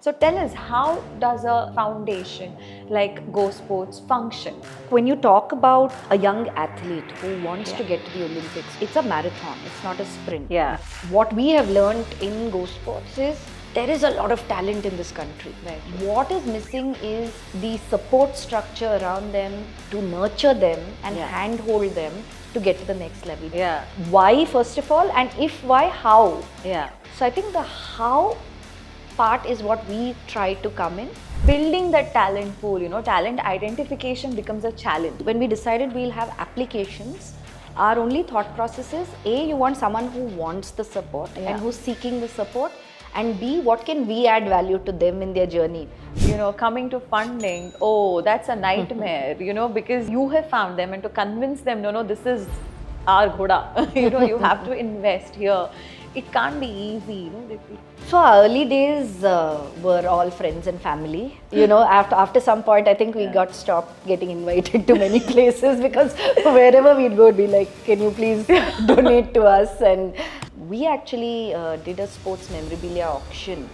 So tell us, how does a foundation like Go Sports function? When you talk about a young athlete who wants Yeah. to get to the Olympics, it's a marathon, it's not a sprint. Yeah. What we have learned in Go Sports is there is a lot of talent in this country. Right. What is missing is the support structure around them to nurture them and Yeah. handhold them to get to the next level. Yeah. Why, first of all, and if why, how? Yeah. So I think the how part is what we try to come in. Building that talent pool, talent identification becomes a challenge. When we decided we'll have applications, our only thought process is A, you want someone who wants the support and who's seeking the support, and B, what can we add value to them in their journey? Coming to funding, oh, that's a nightmare, because you have found them, and to convince them, no, this is our ghoda, you have to invest here. It can't be easy. So our early days were all friends and family. After some point, I think we got stopped getting invited to many places because wherever we'd go, it'd be like, can you please donate to us? And we actually did a sports memorabilia auction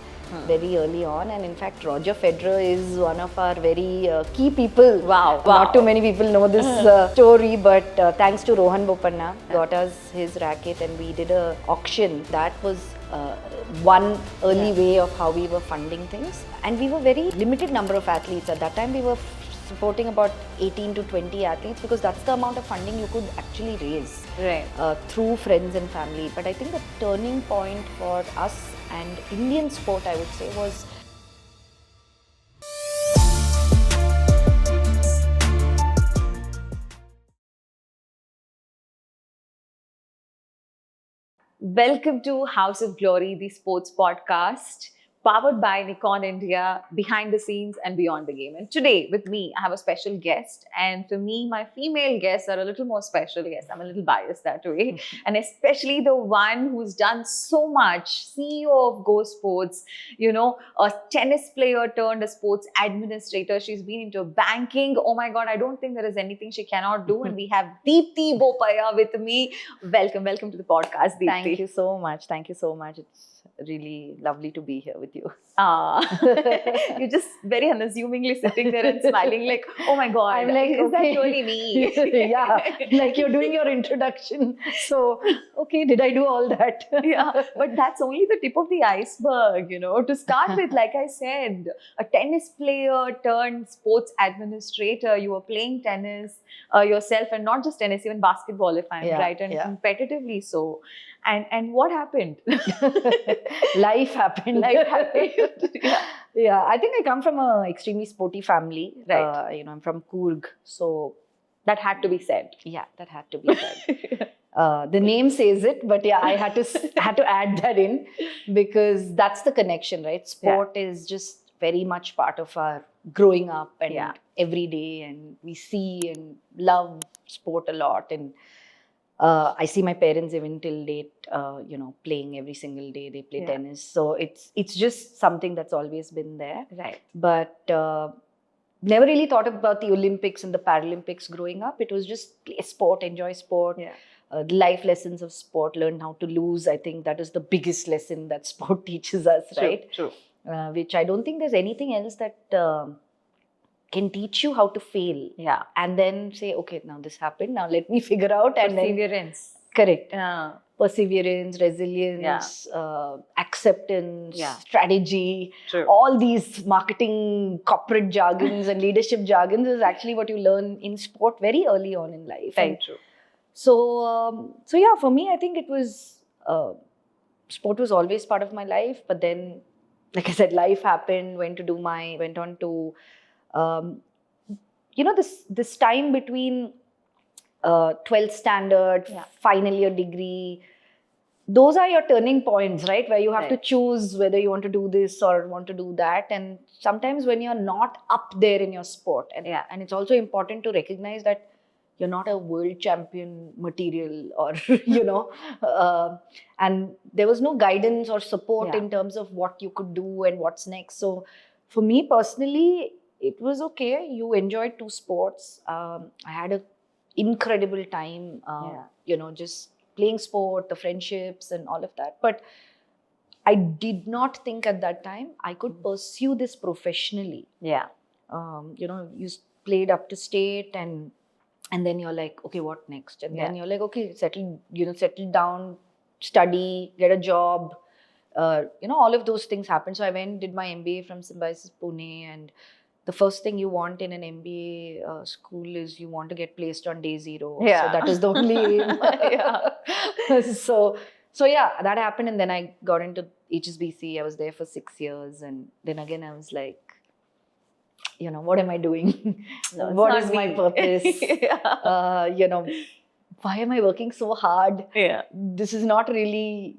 very early on, and in fact Roger Federer is one of our very key people. Wow. Not too many people know this story, but thanks to Rohan Bopanna, got us his racket, and we did a auction. That was one early way of how we were funding things, and we were very limited number of athletes at that time. We were supporting about 18 to 20 athletes because that's the amount of funding you could actually raise through friends and family. But I think the turning point for us and Indian sport, I would say, was Welcome to House of Glory, the sports podcast, powered by Nikon India, behind the scenes and beyond the game. And today with me, I have a special guest. And for me, my female guests are a little more special. Yes, I'm a little biased that way. And especially the one who's done so much, CEO of Go Sports, a tennis player turned a sports administrator. She's been into banking. Oh my God, I don't think there is anything she cannot do. And we have Deepti Bopaya with me. Welcome to the podcast, Deepti. Thank you so much. Thank you so much. It's really lovely to be here with you. You're just very unassumingly sitting there and smiling like, oh my God, I'm like, is that really me? Yeah, like you're doing your introduction. So, okay, did I do all that? Yeah, but that's only the tip of the iceberg, To start with, like I said, a tennis player turned sports administrator. You were playing tennis yourself, and not just tennis, even basketball, if I'm right, and competitively so. And what happened? Life happened. Yeah. I think I come from an extremely sporty family. Right. I'm from Coorg, so that had to be said. Yeah, that had to be said. The name says it, but yeah, I had to add that in because that's the connection, right? Sport is just very much part of our growing up and every day, and we see and love sport a lot. And I see my parents even till date, playing every single day. They play tennis, so it's just something that's always been there. Right. But never really thought about the Olympics and the Paralympics growing up. It was just play sport, enjoy sport. Yeah. The life lessons of sport, learn how to lose. I think that is the biggest lesson that sport teaches us, right? True. Which I don't think there's anything else that can teach you how to fail. Yeah. And then say, okay, now this happened. Now let me figure out. And perseverance. Correct. Yeah. Perseverance, resilience, acceptance, strategy. True. All these marketing, corporate jargons and leadership jargons is actually what you learn in sport very early on in life. Very true. So yeah, for me, I think it was, sport was always part of my life. But then, like I said, life happened, went on to, this time between 12th standard, final year degree, those are your turning points, right? Where you have to choose whether you want to do this or want to do that. And sometimes when you're not up there in your sport, and it's also important to recognize that you're not a world champion material or, and there was no guidance or support in terms of what you could do and what's next. So for me personally, it was okay. You enjoyed two sports. I had an incredible time, just playing sport, the friendships and all of that. But I did not think at that time I could pursue this professionally. Yeah. You played up to state, and then you're like, okay, what next? And then Yeah. you're like, okay, settle down, study, get a job. All of those things happen. So I went, did my MBA from Symbiosis Pune, and the first thing you want in an MBA school is you want to get placed on day zero. Yeah. So that was the only aim. Yeah. So yeah, that happened, and then I got into HSBC. I was there for 6 years, and then again I was like, what am I doing? No, it's What not is my me. purpose? Yeah. Why am I working so hard? Yeah. This is not really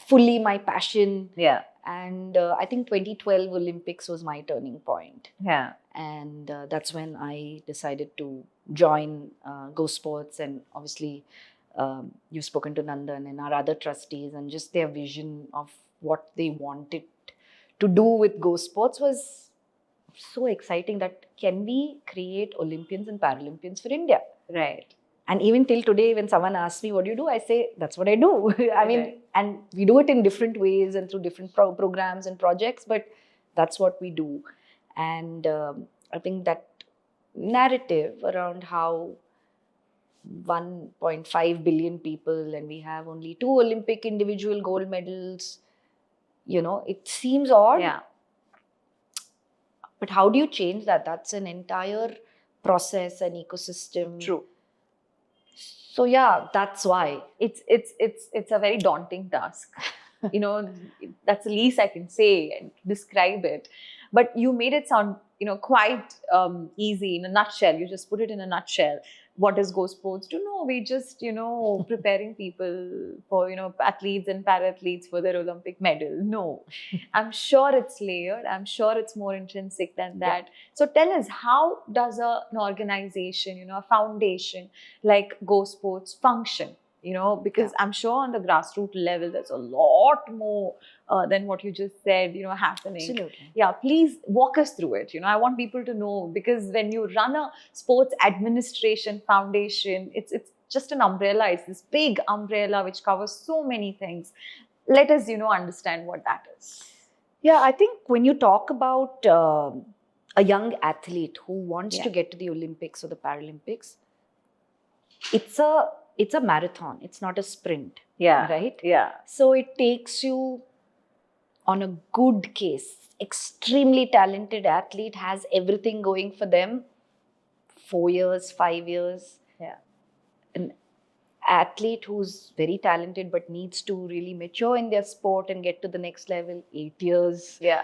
fully my passion. Yeah. And I think 2012 Olympics was my turning point. Yeah. And that's when I decided to join Go Sports. And obviously, you've spoken to Nandan and our other trustees, and just their vision of what they wanted to do with Go Sports was so exciting. That can we create Olympians and Paralympians for India? Right. And even till today, when someone asks me, what do you do? I say, that's what I do. I mean, Right. and we do it in different ways and through different programs and projects, but that's what we do. And I think that narrative around how 1.5 billion people and we have only 2 Olympic individual gold medals, it seems odd. Yeah. But how do you change that? That's an entire process and ecosystem. True. So yeah, that's why. It's a very daunting task. That's the least I can say and describe it. But you made it sound, quite easy in a nutshell. You just put it in a nutshell. What does Go Sports do? No, we just, preparing people for, athletes and para-athletes for their Olympic medal. No, I'm sure it's layered. I'm sure it's more intrinsic than that. Yeah. So tell us, how does an organization, a foundation like Go Sports function? Because I'm sure on the grassroots level, there's a lot more than what you just said, happening. Absolutely. Yeah, please walk us through it. I want people to know, because when you run a sports administration foundation, it's just an umbrella. It's this big umbrella which covers so many things. Let us, understand what that is. Yeah, I think when you talk about a young athlete who wants Yeah. to get to the Olympics or the Paralympics, it's a marathon. It's not a sprint. Yeah. Right? Yeah. So it takes you, on a good case, extremely talented athlete has everything going for them, 4 years, 5 years. Yeah. An athlete who's very talented but needs to really mature in their sport and get to the next level, 8 years. Yeah.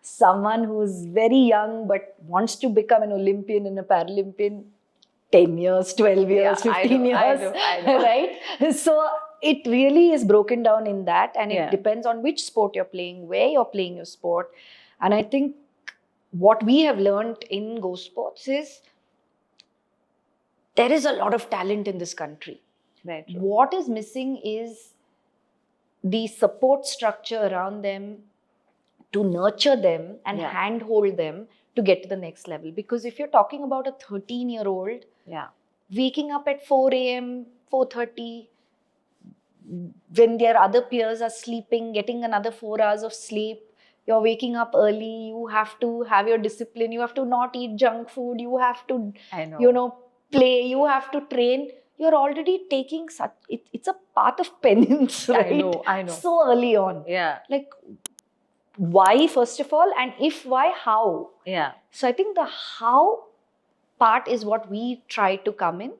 Someone who's very young but wants to become an Olympian and a Paralympian, 10 years, 12 years, Yeah, 15 years. I know. Right? So it really is broken down in that, and it Yeah. depends on which sport you're playing, where you're playing your sport. And I think what we have learned in Go Sports is there is a lot of talent in this country. Right. What is missing is the support structure around them to nurture them and Yeah. handhold them to get to the next level. Because if you're talking about a 13-year-old Yeah. waking up at 4 a.m., 4:30, when their other peers are sleeping, getting another 4 hours of sleep, you're waking up early, you have to have your discipline, you have to not eat junk food, you have to, I know. play, you have to train. You're already taking it's a path of penance, right? I know. So early on. Yeah. Like, why, first of all, and if why, how? Yeah. So I think the how part is what we try to come in,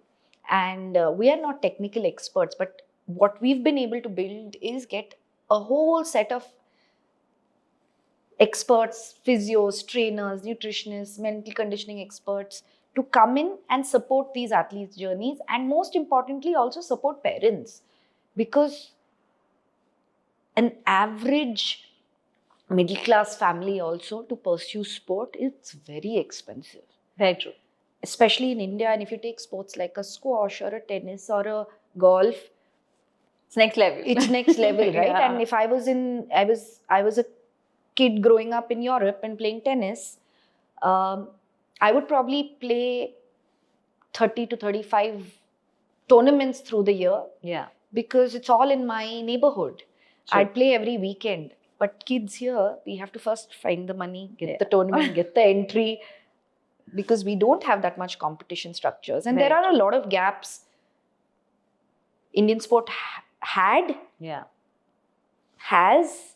and we are not technical experts, but what we've been able to build is get a whole set of experts, physios, trainers, nutritionists, mental conditioning experts to come in and support these athletes' journeys, and most importantly also support parents, because an average middle class family also to pursue sport, it's very expensive. Very true. Especially in India, and if you take sports like a squash or a tennis or a golf, It's next level. it's next level, right? Yeah. And if I was a kid growing up in Europe and playing tennis, I would probably play 30 to 35 tournaments through the year, Yeah. because it's all in my neighborhood. I'd play every weekend. But kids here, we have to first find the money, get Yeah. the tournament, get the entry, because we don't have that much competition structures. And there Very are a lot of gaps Indian sport had, Yeah. has,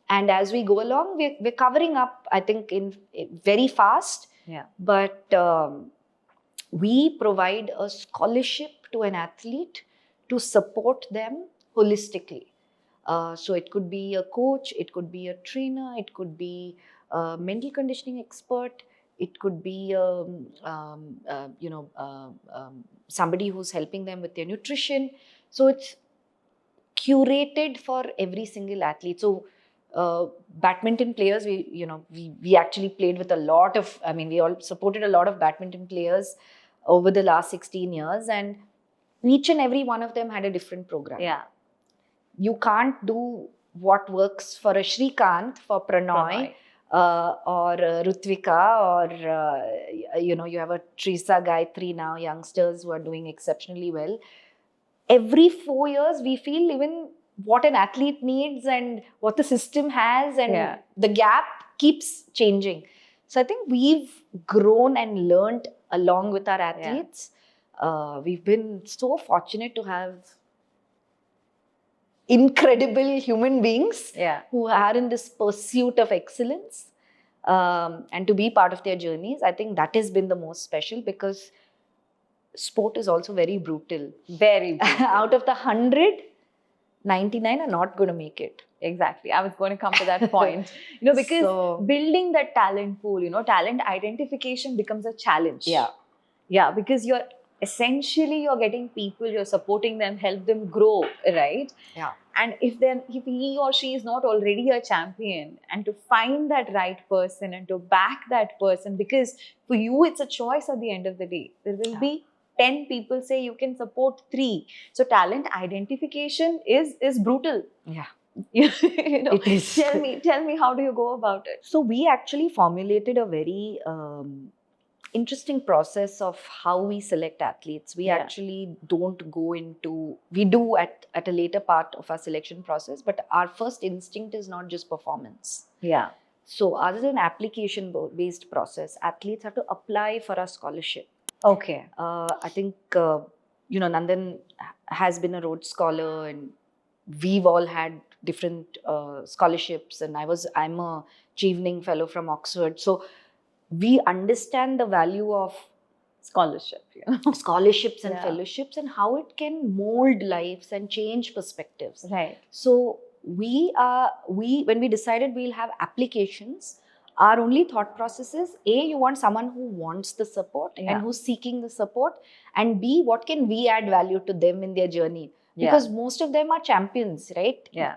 and as we go along, we're covering up, I think, in very fast. Yeah. But we provide a scholarship to an athlete to support them holistically. So it could be a coach, it could be a trainer, it could be a mental conditioning expert, it could be somebody who's helping them with their nutrition. So it's curated for every single athlete. So badminton players, we actually played with a lot of, we all supported a lot of badminton players over the last 16 years, and each and every one of them had a different program. Yeah. You can't do what works for a Shrikant, for Pranoy, or Rutvika, or you have a Trisa Gayatri now, youngsters who are doing exceptionally well. Every 4 years, we feel even what an athlete needs and what the system has, and the gap keeps changing. So I think we've grown and learned along with our athletes. We've been so fortunate to have incredible human beings who are in this pursuit of excellence, and to be part of their journeys. I think that has been the most special, because sport is also very brutal. Very brutal. Out of the 100, 99 are not going to make it. Exactly. I was going to come to that point. Because building that talent pool, talent identification becomes a challenge. Yeah, because you're getting people, you're supporting them, help them grow, right? Yeah. And if he or she is not already a champion, and to find that right person and to back that person, because for you it's a choice at the end of the day. There will be 10 people say you can support 3. So talent identification is brutal. Yeah. It is. Tell me, how do you go about it? So we actually formulated a very interesting process of how we select athletes. We actually don't go into, we do at a later part of our selection process, but our first instinct is not just performance. Yeah. So other than application-based process, athletes have to apply for a scholarship. Okay. I think, Nandan has been a Rhodes Scholar, and we've all had different scholarships, and I'm a Chevening Fellow from Oxford. So we understand the value of scholarship, scholarships and fellowships, and how it can mold lives and change perspectives. Right. So when we decided we'll have applications, our only thought process is, A, you want someone who wants the support and who's seeking the support, and B, what can we add value to them in their journey? Because most of them are champions, right? Yeah.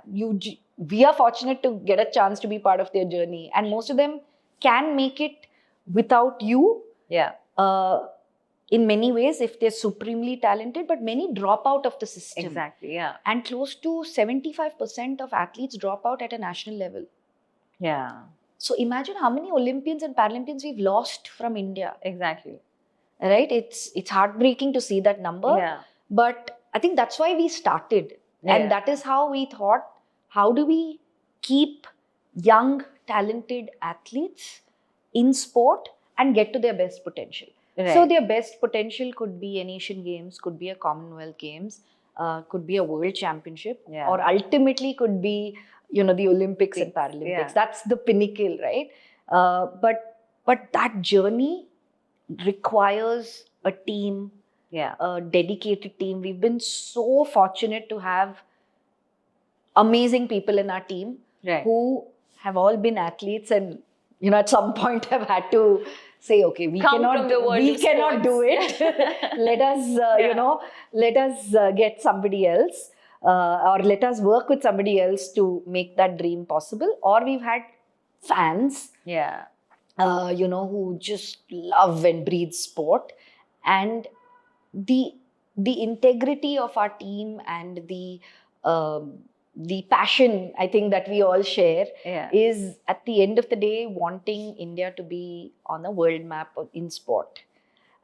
We are fortunate to get a chance to be part of their journey, and most of them can make it without you. Yeah. In many ways, if they're supremely talented, but many drop out of the system. Exactly, yeah. And close to 75% of athletes drop out at a national level. Yeah. So imagine how many Olympians and Paralympians we've lost from India. Exactly. Right? It's heartbreaking to see that number. Yeah. But I think that's why we started. And that is how we thought, how do we keep young, talented athletes in sport and get to their best potential? Right. So their best potential could be an Asian Games, could be a Commonwealth Games, could be a World Championship, or ultimately could be, the Olympics and Paralympics. Yeah. That's the pinnacle, right? But that journey requires a team, a dedicated team. We've been so fortunate to have amazing people in our team who have all been athletes, and at some point have had to say, okay, we cannot do it. Let us, let us get somebody else, or let us work with somebody else to make that dream possible. Or we've had fans, who just love and breathe sport, and the integrity of our team and the passion, I think, that we all share is, at the end of the day, wanting India to be on a world map in sport.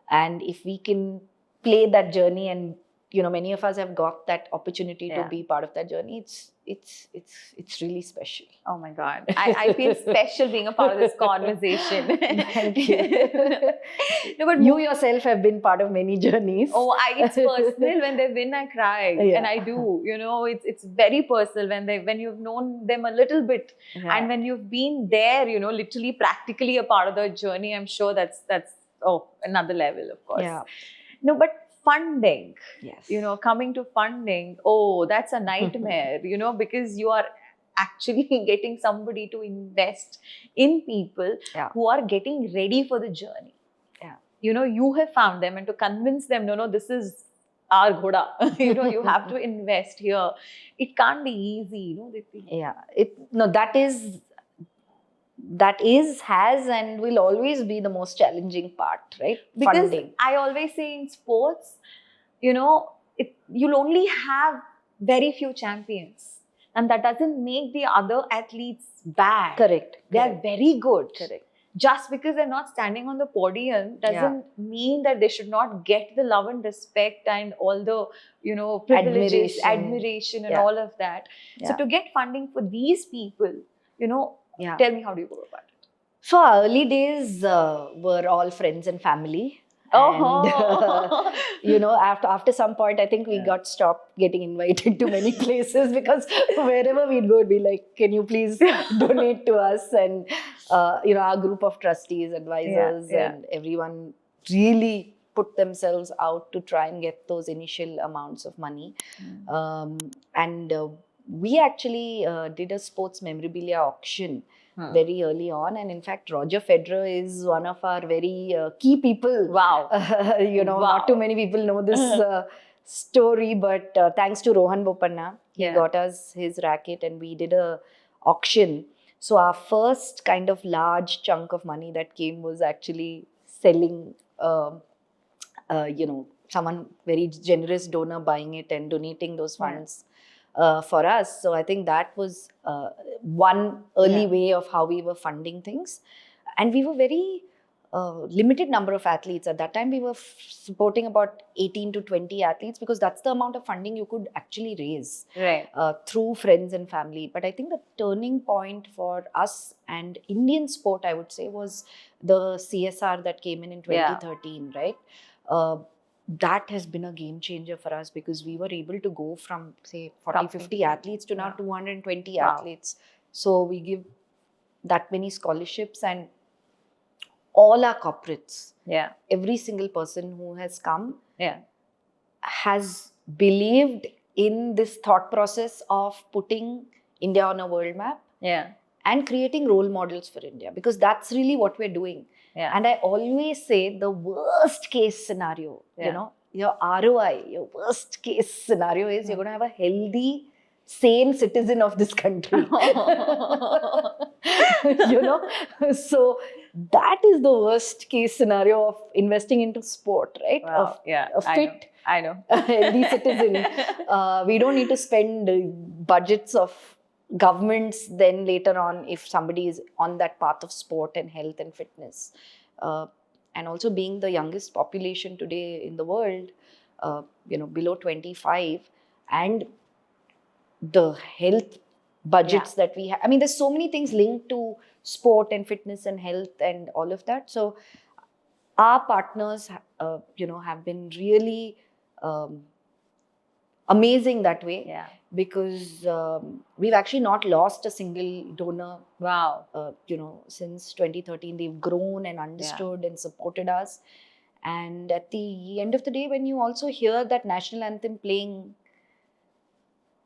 And if we can play that journey, and many of us have got that opportunity to be part of that journey, it's really special. Oh my God. I feel special being a part of this conversation. Thank you. No, but You yourself have been part of many journeys. it's personal. When they win, I cry. Yeah. And I do. It's very personal when you've known them a little bit. Yeah. And when you've been there, literally practically a part of the journey, I'm sure that's another level, of course. Yeah. No, but funding. Yes. Coming to funding, that's a nightmare, because you are actually getting somebody to invest in people Yeah. who are getting ready for the journey. Yeah. You have found them, and to convince them, no, this is our ghoda. You have to invest here. It can't be easy, Dipti. Yeah. Has and will always be the most challenging part, right? Because Funding. I always say in sports, you'll only have very few champions, and that doesn't make the other athletes bad. Correct. They are very good. Correct. Just because they're not standing on the podium doesn't mean that they should not get the love and respect and all the privileges, admiration and all of that. So to get funding for these people, tell me, how do you go about it? So our early days were all friends and family. Oh. And, after some point, I think we got stopped getting invited to many places, because wherever we'd go, it'd be like, can you please donate to us? And, our group of trustees, advisors, and everyone really put themselves out to try and get those initial amounts of money. And we actually did a sports memorabilia auction very early on, and in fact Roger Federer is one of our very key people. Wow. Not too many people know this story, but thanks to Rohan Bopanna, he got us his racket and we did a auction. So our first kind of large chunk of money that came was actually selling, someone very generous donor buying it and donating those funds for us. So I think that was one early way of how we were funding things. And we were very limited number of athletes. At that time, we were supporting about 18 to 20 athletes, because that's the amount of funding you could actually raise through friends and family. But I think the turning point for us and Indian sport, I would say, was the CSR that came in 2013, right? That has been a game changer for us, because we were able to go from, say, 40, 50 athletes to now 220 athletes. So we give that many scholarships, and all our corporates, every single person who has come has believed in this thought process of putting India on a world map and creating role models for India, because that's really what we're doing. And I always say the worst case scenario, your ROI, your worst case scenario is you're going to have a healthy, sane citizen of this country. So that is the worst case scenario of investing into sport, right? Wow. A fit, I know. healthy citizen. We don't need to spend budgets of governments then later on if somebody is on that path of sport and health and fitness. And also being the youngest population today in the world, below 25, and the health budgets that we have. I mean, there's so many things linked to sport and fitness and health and all of that. So our partners, have been really amazing that way. Because we've actually not lost a single donor. Wow. Since 2013, they've grown and understood and supported us. And at the end of the day, when you also hear that national anthem playing,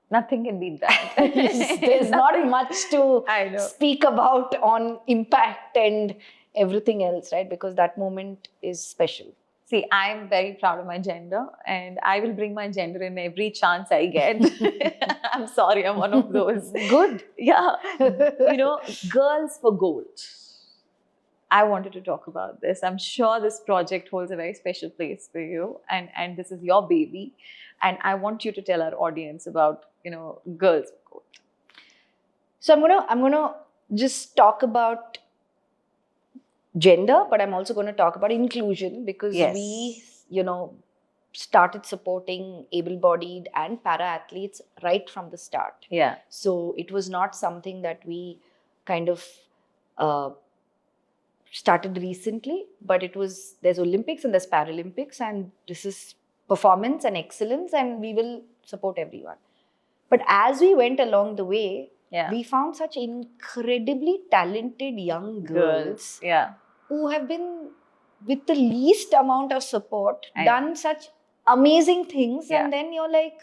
nothing can beat that. There's not much to speak about on impact and everything else, right? Because that moment is special. See, I'm very proud of my gender, and I will bring my gender in every chance I get. I'm sorry, I'm one of those. Good. Yeah. Girls for Gold. I wanted to talk about this. I'm sure this project holds a very special place for you, and this is your baby. And I want you to tell our audience about, Girls for Gold. So I'm gonna just talk about gender, but I'm also going to talk about inclusion, because we, started supporting able-bodied and para-athletes right from the start. Yeah. So it was not something that we kind of uh, started recently, but there's Olympics and there's Paralympics, and this is performance and excellence, and we will support everyone. But as we went along the way, Yeah. we found such incredibly talented young girls Yeah. who have been, with the least amount of support, I done such amazing things. Yeah. And then you're like,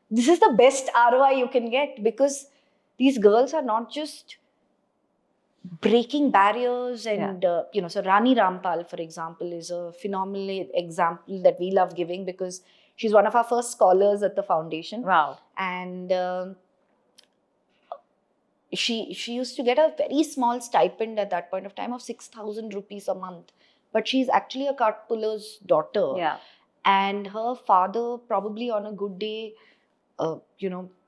this is the best ROI you can get, because these girls are not just breaking barriers and so Rani Rampal, for example, is a phenomenal example that we love giving, because she's one of our first scholars at the foundation. Wow. And she used to get a very small stipend at that point of time of 6,000 rupees a month, but she's actually a cart puller's daughter. Yeah. And her father, probably on a good day,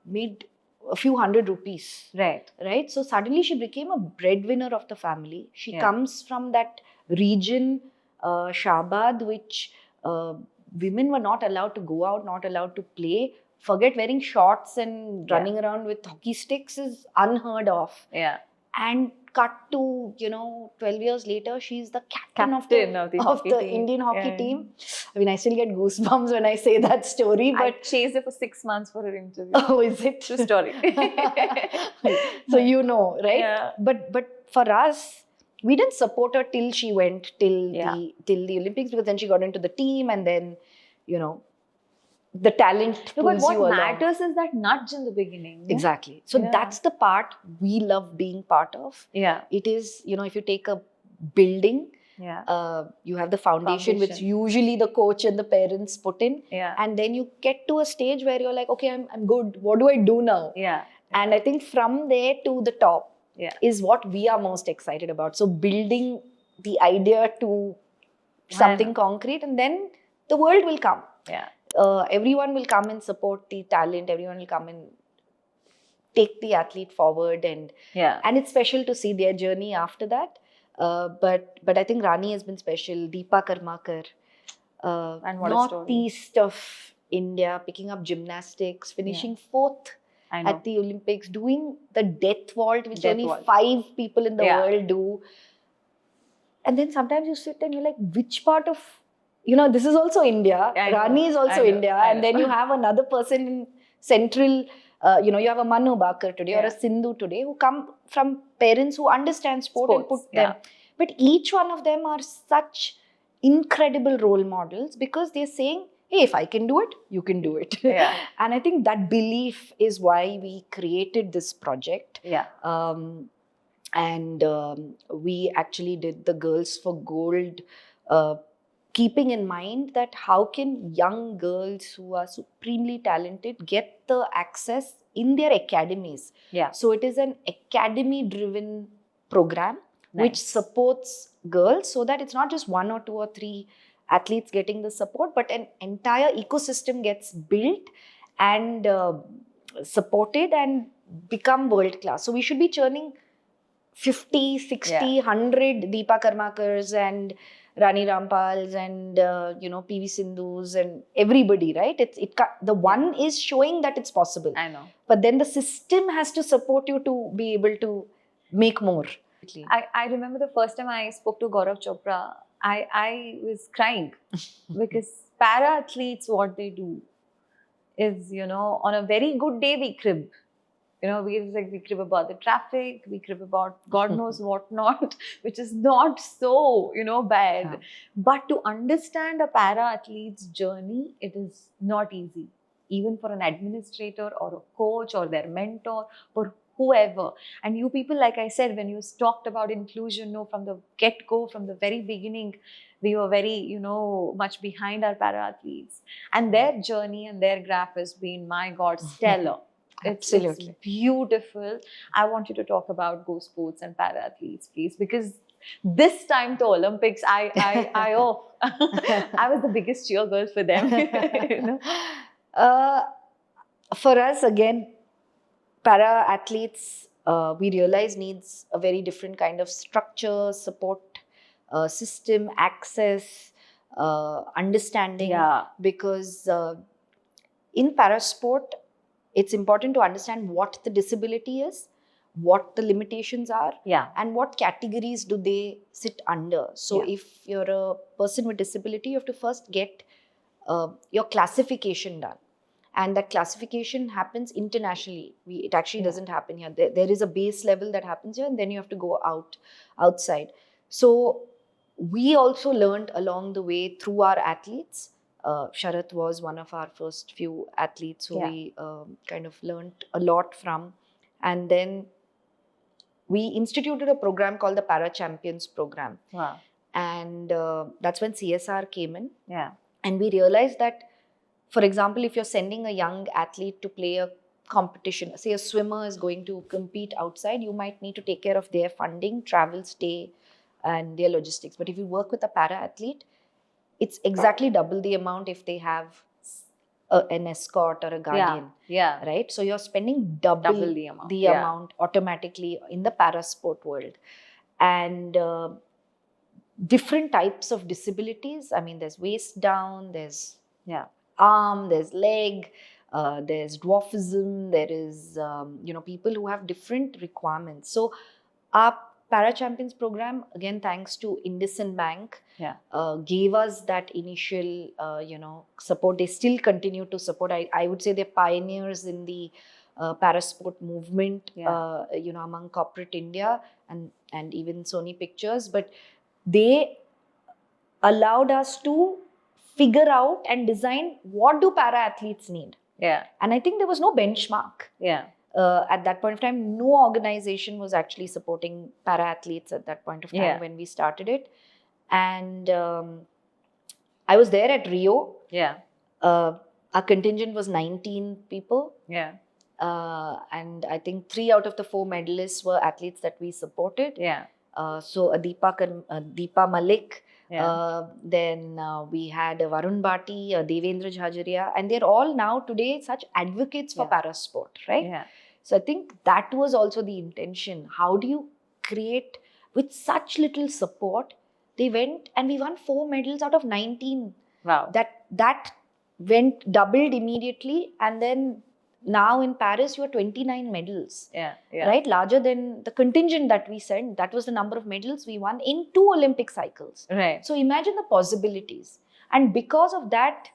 made a few hundred rupees. Right. So suddenly she became a breadwinner of the family. She comes from that region, Shabad, which women were not allowed to go out, not allowed to play. Forget wearing shorts and running around with hockey sticks is unheard of. Yeah. And cut to, 12 years later, she's the captain of the Indian hockey team. I mean, I still get goosebumps when I say that story. But I chased her for 6 months for her interview. Oh, is it? True story. So right? Yeah. But for us, we didn't support her till she went till the Olympics, because then she got into the team, and then, the talent pulls but you what along. matters is that nudge in the beginning. No? Exactly. So that's the part we love being part of. Yeah. It is, if you take a building, you have the foundation, which usually the coach and the parents put in. Yeah. And then you get to a stage where you're like, okay, I'm good. What do I do now? Yeah. And I think from there to the top is what we are most excited about. So building the idea to something concrete, and then the world will come. Yeah. Everyone will come and support the talent. Everyone will come and take the athlete forward, and it's special to see their journey after that. But I think Rani has been special. Deepa Karmakar, and what northeast of India, picking up gymnastics, finishing 4th at the Olympics, doing the death vault, which only 5 people in the world do. And then sometimes you sit and you're like, which part of, this is also India. Rani is also India. And then you have another person in central, you have a Manu Bakar today or a Sindhu today, who come from parents who understand sport and put them. But each one of them are such incredible role models, because they're saying, hey, if I can do it, you can do it. And I think that belief is why we created this project. And we actually did the Girls for Gold, keeping in mind that how can young girls who are supremely talented get the access in their academies. So it is an academy-driven program which supports girls, so that it's not just 1 or 2 or 3 athletes getting the support, but an entire ecosystem gets built and supported and become world class. So we should be churning 50, 60, 100 Deepa Karmakars and Rani Rampals and PV Sindhus and everybody, right? The one is showing that it's possible. I know. But then the system has to support you to be able to make more. I remember the first time I spoke to Gaurav Chopra, I was crying because para athletes, what they do is, on a very good day we crib. We crib about the traffic, we crib about God knows what not, which is not so, bad. But to understand a para athlete's journey, it is not easy, even for an administrator or a coach or their mentor or whoever. And you people, like I said, when you talked about inclusion, from the get-go, from the very beginning, we were very, much behind our para athletes. And their journey and their graph has been, my God, stellar. Absolutely. It's beautiful. I want you to talk about Go Sports and para athletes, please, because this time to Olympics, I was the biggest cheer girl for them. For us, again, para athletes, we realize needs a very different kind of structure, support system, access. understanding. Yeah. Because in parasport, it's important to understand what the disability is, what the limitations are, Yeah. and what categories do they sit under. So Yeah. if you're a person with disability, you have to first get your classification done. And that classification happens internationally. It actually Yeah. doesn't happen here. There is a base level that happens here, and then you have to go outside. So we also learned along the way through our athletes. Sharath was one of our first few athletes who Yeah. we kind of learned a lot from. And then we instituted a program called the Para Champions program. Wow. And that's when CSR came in. Yeah. And we realized that, for example, if you're sending a young athlete to play a competition, say a swimmer is going to compete outside, you might need to take care of their funding, travel, stay, and their logistics. But if you work with a para athlete, it's exactly double the amount if they have an escort or a guardian. Yeah. Right? So you're spending double the amount. the amount automatically in the para sport world. And different types of disabilities. I mean, there's waist down, there's arm, there's leg, there's dwarfism, there is people who have different requirements. So our Para Champions program, again thanks to IndusInd Bank, gave us that initial support. They still continue to support. I would say they're pioneers in the parasport movement, among corporate India and even Sony Pictures. But they allowed us to figure out and design what do para athletes need. And I think there was no benchmark. At that point of time, no organization was actually supporting para athletes at that point of time when we started it. And I was there at Rio. Our contingent was 19 people. And I think 3 out of the 4 medalists were athletes that we supported. So Deepa Malik, then we had Varun Bhati, Devendra Jhajaria, and they're all now today such advocates for parasport, right? So I think that was also the intention. How do you create with such little support? They went and we won 4 medals out of 19. Wow. That went doubled immediately, and then now in Paris, you are 29 medals, right? Larger than the contingent that we sent. That was the number of medals we won in 2 Olympic cycles. Right. So imagine the possibilities. And because of that,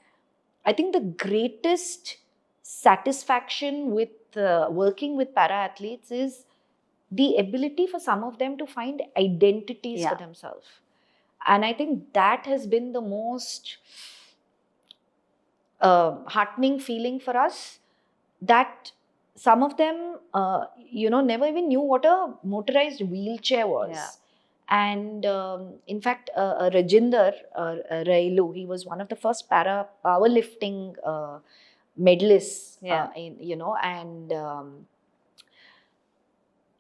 I think the greatest satisfaction with working with para athletes is the ability for some of them to find identities for themselves. And I think that has been the most heartening feeling for us, that some of them, never even knew what a motorized wheelchair was. And in fact, Rajinder Railu, he was one of the first para powerlifting medalists, and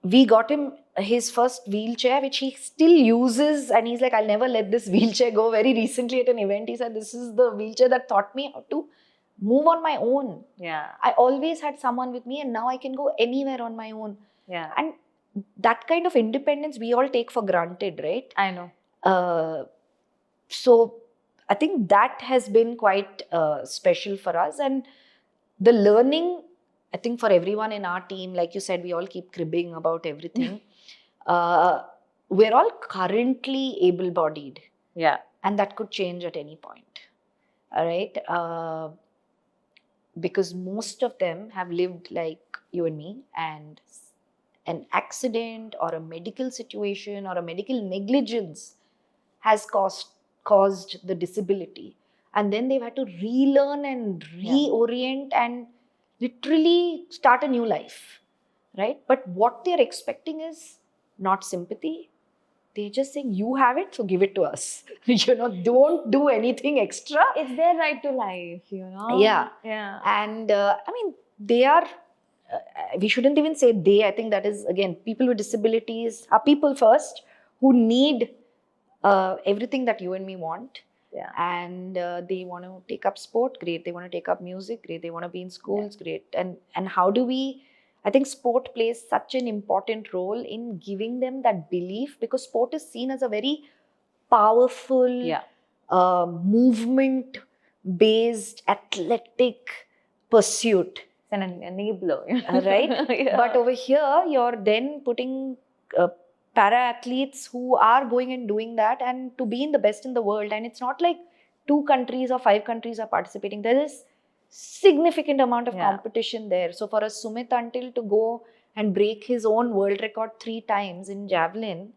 we got him his first wheelchair, which he still uses, and he's like, I'll never let this wheelchair go. Very recently at an event, he said, this is the wheelchair that taught me how to move on my own. I always had someone with me, and now I can go anywhere on my own. And that kind of independence we all take for granted, right? I know. So I think that has been quite special for us. And the learning, I think for everyone in our team, like you said, we all keep cribbing about everything. We're all currently able-bodied. And that could change at any point. All right? Because most of them have lived like you and me, and an accident or a medical situation or a medical negligence has caused the disability. And then they've had to relearn and reorient and literally start a new life, right? But what they're expecting is not sympathy. They're just saying, you have it, so give it to us. Don't do anything extra. It's their right to life, Yeah. And they are, we shouldn't even say they. I think that is, again, people with disabilities are people first who need everything that you and me want. And they want to take up sport, great. They want to take up music, great. They want to be in schools, great. And how do we, I think sport plays such an important role in giving them that belief, because sport is seen as a very powerful movement-based athletic pursuit. It's an enabler. Right? Yeah. But over here, you're then putting para athletes who are going and doing that and to be in the best in the world. And it's not like 2 countries or 5 countries are participating. There is significant amount of Yeah. competition there. So for a Sumit Until to go and break his own world record 3 times in javelin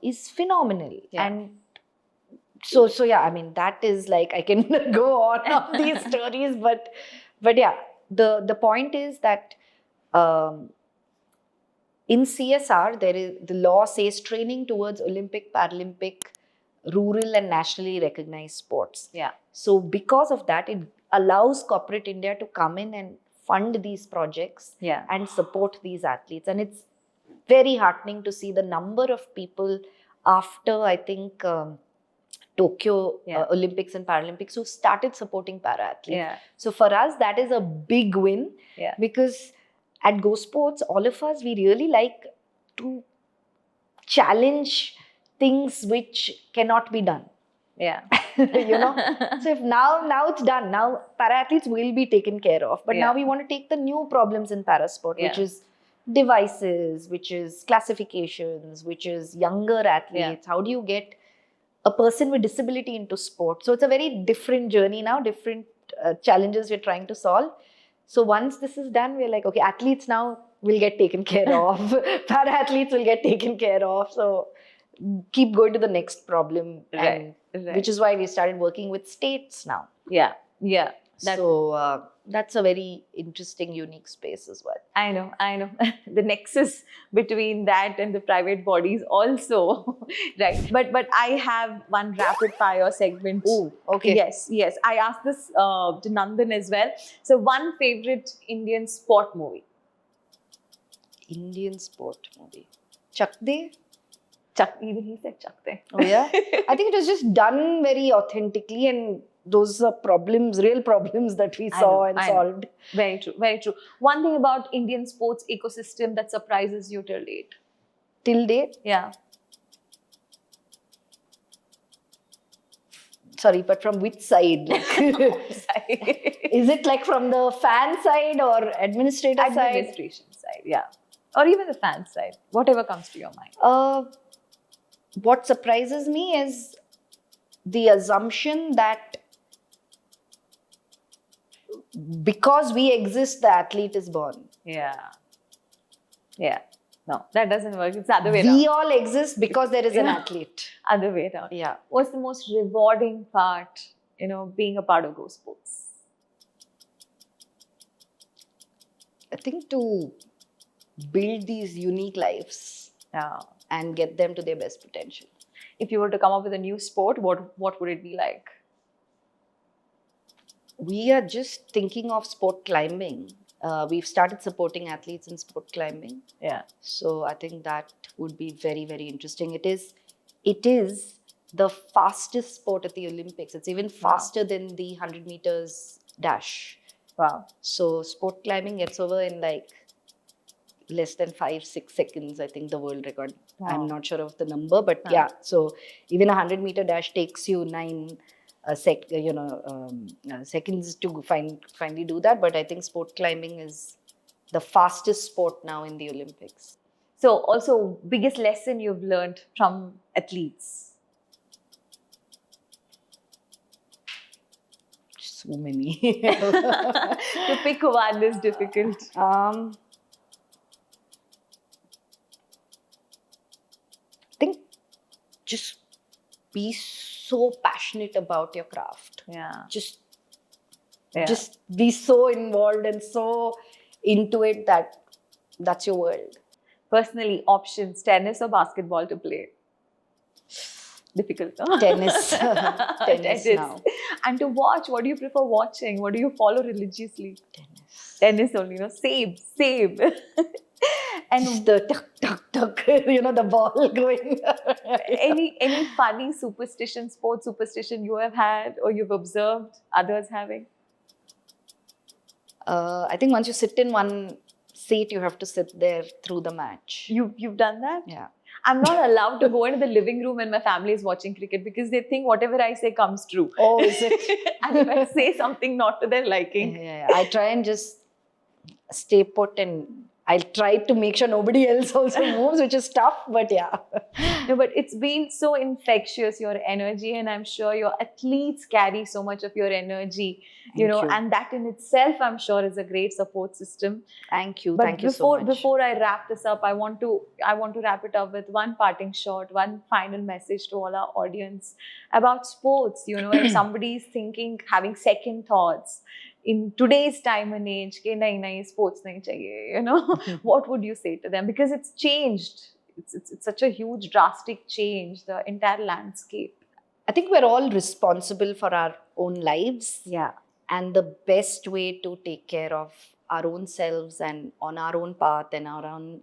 is phenomenal. Yeah. And so yeah, I mean, that is like, I can go on these stories, but yeah, the point is that in CSR, there is, the law says training towards Olympic, Paralympic, rural and nationally recognized sports. Yeah. So because of that, it allows corporate India to come in and fund these projects Yeah. and support these athletes. And it's very heartening to see the number of people after, I think, Tokyo Yeah. Olympics and Paralympics who started supporting para athletes. Yeah. So for us, that is a big win. Yeah. Because at Go Sports, all of us, we really like to challenge things which cannot be done. Yeah. You know, so if now it's done, now para athletes will be taken care of, but Yeah. now we want to take the new problems in para sport, which Yeah. is devices, which is classifications, which is younger athletes. How do you get a person with disability into sport? So it's a very different journey now, different challenges we're trying to solve. So once this is done, we're like, okay, athletes now will get taken care of, para athletes will get taken care of. So keep going to the next problem, Right. which is why we started working with states now. Yeah. Yeah. So that's a very interesting, unique space as well. I know. The nexus between that and the private bodies also, right? But I have one rapid fire segment. Oh, okay. Yes. I asked this to Nandan as well. So one favorite Indian sport movie. Indian sport movie. Chak De? Even he said Chak De. Oh yeah? I think it was just done very authentically, and those are problems, real problems that we saw and solved. Very true, very true. One thing about Indian sports ecosystem that surprises you till date. Till date? Yeah. Sorry, but from which side? Is it like from the fan side or administrator side? Administration side, yeah. Or even the fan side, whatever comes to your mind. What surprises me is the assumption that because we exist, the athlete is born. Yeah. No, that doesn't work. It's the other way around. We all exist because there is an athlete. Other way around. Yeah. What's the most rewarding part, being a part of Go Sports? I think to build these unique lives and get them to their best potential. If you were to come up with a new sport, what would it be like? We are just thinking of sport climbing. We've started supporting athletes in sport climbing. Yeah. So I think that would be very, very interesting. It is the fastest sport at the Olympics. It's even faster than the 100 meters dash. Wow. So sport climbing gets over in like less than 5-6 seconds, I think, the world record. Wow. I'm not sure of the number, but yeah. So even a 100-meter dash takes you 9 seconds to finally do that. But I think sport climbing is the fastest sport now in the Olympics. So also, biggest lesson you've learned from athletes? So many. To pick one is difficult. I think just be so passionate about your craft. Yeah. Just be so involved and so into it that that's your world. Personally, options, tennis or basketball to play? Difficult, no? Tennis. Tennis now. And to watch, what do you prefer watching? What do you follow religiously? Tennis only, same. And just the tuck, tuck, tuck, the ball going. any funny sports superstition you have had or you've observed others having? I think once you sit in one seat, you have to sit there through the match. You've done that? Yeah. I'm not allowed to go into the living room when my family is watching cricket because they think whatever I say comes true. Oh, is it? And if I say something not to their liking, Yeah, I try and just stay put, and I'll try to make sure nobody else also moves, which is tough, but yeah. no, but it's been so infectious, your energy, and I'm sure your athletes carry so much of your energy, Thank you. and that in itself, I'm sure, is a great support system. Thank you. But Thank you so much. before I wrap this up, I want to wrap it up with one parting shot, one final message to all our audience about sports. If somebody's thinking, having second thoughts in today's time and age, कि नहीं नहीं sports नहीं चाहिए, what would you say to them? Because it's changed. It's such a huge, drastic change, the entire landscape. I think we're all responsible for our own lives. Yeah. And the best way to take care of our own selves and on our own path and our own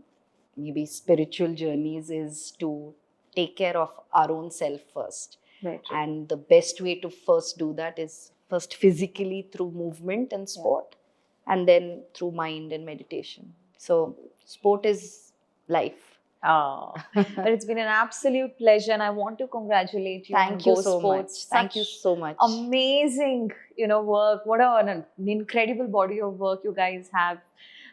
maybe spiritual journeys is to take care of our own self first. Right. And the best way to first do that is first physically through movement and sport, and then through mind and meditation. So sport is life. Oh, but it's been an absolute pleasure, and I want to congratulate you. Thank on you Go so much. Sports. Thank you Such so much. amazing, work. What an incredible body of work you guys have,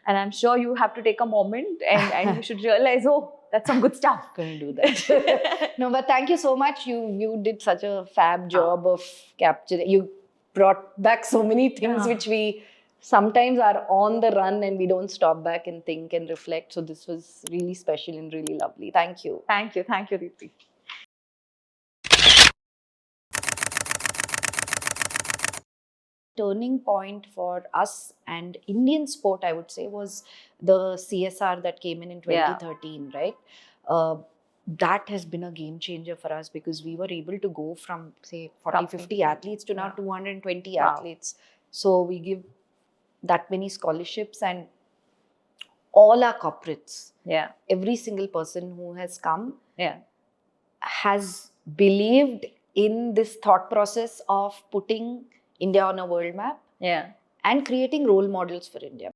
and I'm sure you have to take a moment and you should realize, oh, that's some good stuff. Couldn't do that. No, but thank you so much. You did such a fab job of capturing. You brought back so many things which we sometimes are on the run and we don't stop back and think and reflect. So this was really special and really lovely. Thank you. Thank you, Deepti. Turning point for us and Indian sport, I would say, was the CSR that came in 2013, right? That has been a game changer for us because we were able to go from, say, 40, 50 athletes to now 220 athletes. So we give that many scholarships, and all our corporates, every single person who has come has believed in this thought process of putting India on a world map and creating role models for India.